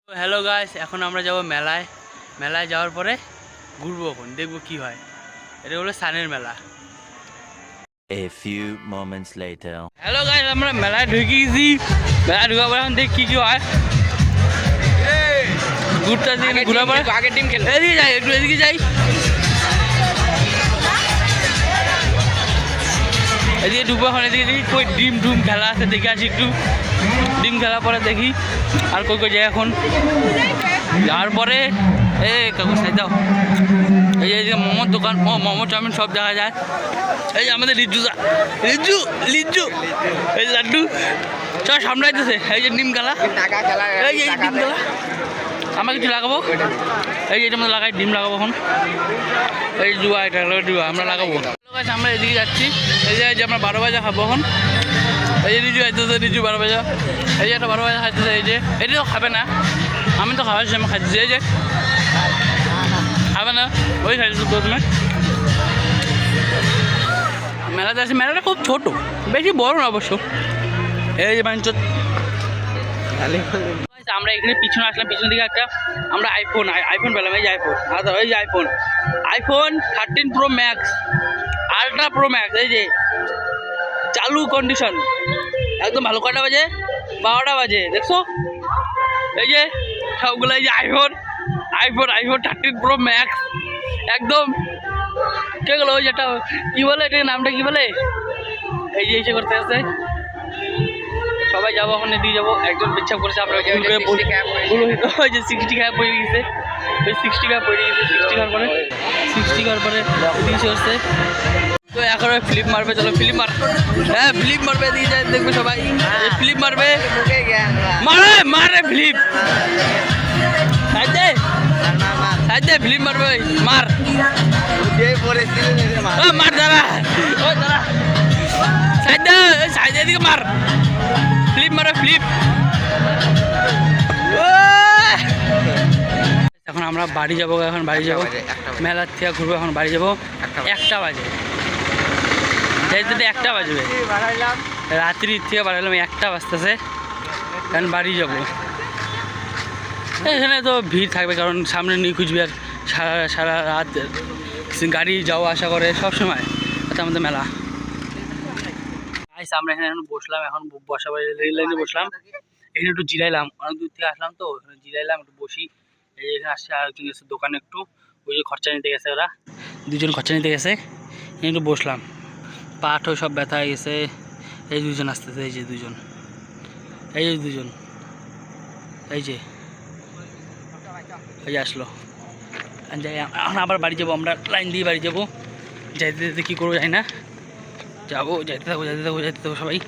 Hello guys, এখন আমরা যাব মেলায়। মেলায় যাওয়ার পরে ঘুরবো, এখন দেখবো কি হয়। এটা হলো সানের মেলা। A few moments later. Hello guys, আমরা মেলায় ঢুকে গেছি। মেলায় ঢুকার পরে এখন দেখি কি হয়। ঘুরতে ঘুরার পরে আগের টিম খেলে এদিকে যাই, একটু এদিকে যাই। এদিকে ঢুকবো, এখন এদিকে দেখি কই ডিম ডুম খেলা আছে, দেখে আসি একটু। ডিম খেলার পরে দেখি আর কই কই যাই এখন। যাওয়ার পরে কাকু সাই দাও, এই যে মোমোর দোকান, মোমো চাউমিন সব দেখা যায়। এই যে আমাদের লিজ্জু লিজ্জু এই লাড্ডু সব সামলাইতেছে। এই যে ডিম খেলা, এই যে ডিম খেলা। আমরা কিছু লাগাবো, এই যে এটা আমাদের লাগাই, ডিম লাগাবো এখন। এই জুয়া, এটা জুয়া আমরা লাগাবো। আমরা এদিকে যাচ্ছি, এই যে আমরা 12 বাজা খাবো এখন। এই যে রিজু খাইতেছে, রিজু 12 বাজা। এই যে একটা 12 বাজা খাইতেছে। এই যে এটা তো খাবে না, আমি তো খাওয়ার সময় খাইতেছি। এই যে খাবে না, ওই খাইতেছে প্রথমে। মেলাতে আছে, মেলাটা খুব ছোট, বেশি বড় না অবশ্য। এই যে বাঞ্চ আমরা এখানে পিছনে আসলাম, পিছন দিকে একটা আমরা আইফোন পেলাম। এই যে আইফোন, এই যে iPhone 13 pro max, ultra pro max. এই যে চালু কন্ডিশন, একদম ভালো। কটা বাজে? 12টা বাজে, দেখছো? এই যে সবগুলো, এই যে আইফোন 13 প্রো ম্যাক্স একদম। কে গেলো? ওই যেটা কি বলে, এটার নামটা কি বলে? এই যে এসে করতে আসছে সবাই। যাবো এখন, এদিকে যাবো। একজন পেচ্ছাপ করেছে, আমরা ওই যে 60 টাকা পড়ে গেছে। ওই 60 টাকা পড়ে গেছে। 60 টাকার পরে এদিকে করছে। তো এখন ফ্লিপ মারবে, চলো ফ্লিপ মার। হ্যাঁ ফ্লিপ মারবে, এদিকে যায় দেখবে সবাই। ফ্লিপ মারবে, মারে ফ্লিপ সাইডে ফ্লিপ মারবে, মার মার দাঁড়া, সাইডে এদিকে মার, ফ্লিপ মারবে, ফ্লিপ। এখন আমরা বাড়ি যাবো, এখন বাড়ি যাবো। মেলার থেকে ঘুরবো, এখন বাড়ি যাবো। 1টা বাজে, যাইতে 1টা বাজবে। রাত্রির থেকে বাড়াইলাম, 1টা বাজতেছে। এখন বাড়ি যাবো। এখানে তো ভিড় থাকবে, কারণ সামনে নিয়ে খুঁজবিহার সারা রাত গাড়ি যাওয়া আসা করে সব সময়। এটা আমাদের মেলা। আমরা এখানে এখন বসলাম, এখন বসা রেল লাইনে বসলাম। এখানে একটু জিরাইলাম, অনেক দূর থেকে আসলাম তো, জিরাইলাম, একটু বসি। এই এখানে আসছে আরেকজন গেছে দোকানে একটু, ওই যে খরচা নিতে গেছে, ওরা দুজন খরচা নিতে গেছে। একটু বসলাম, পাঠও সব ব্যথা হয়ে গেছে। এই দুজন আসতেছে, এই যে দুজন, এই যে দুজন, এই যে আসলো। এখন আবার বাড়ি যাবো, আমরা লাইন দিয়ে বাড়ি যাবো। যাইতে যেতে কী করবো জানি না, যাবো, যাইতে থাকবো সবাই।